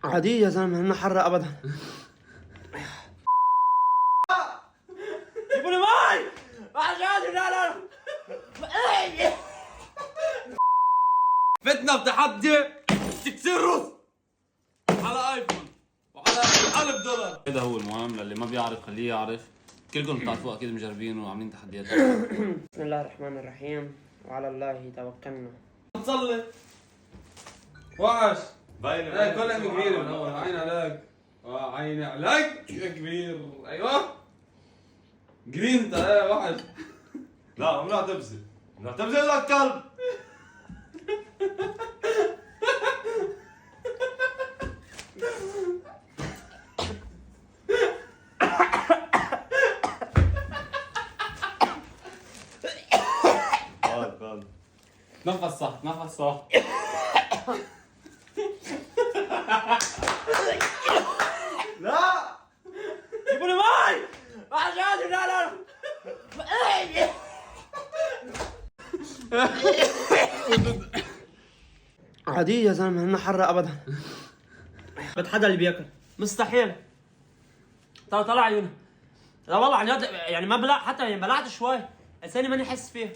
عادية يا زلمة، هنا حرة ابدا. جيبوا لي ماي. لا. فتنا بتحدي تكسر رز على ايفون وعلى $1000. هذا هو المهم، للي ما بيعرف خليه يعرف. كلكم بتعرفوا اكيد، مجربين وعاملين تحديات. بسم الله الرحمن الرحيم، وعلى الله توكلنا. نصلي وحش باين عليك كل لحمه كبيره من اول. عين عليك عين عليك يا كبير. ايوه جرين انت يا وحش. لا ممنوع تبزي، ممنوع تبزي لك كلب. نفس صح، نفس صح. لا جيبوا لي ماي. لا. عادية يا زلمة، هنا حرة ابدا. بتحدى اللي بياكل مستحيل. طلع عيونها. لا والله عن جد، يعني ما بلع حتى، يعني بلعت شوي، لساني ماني حس فيه.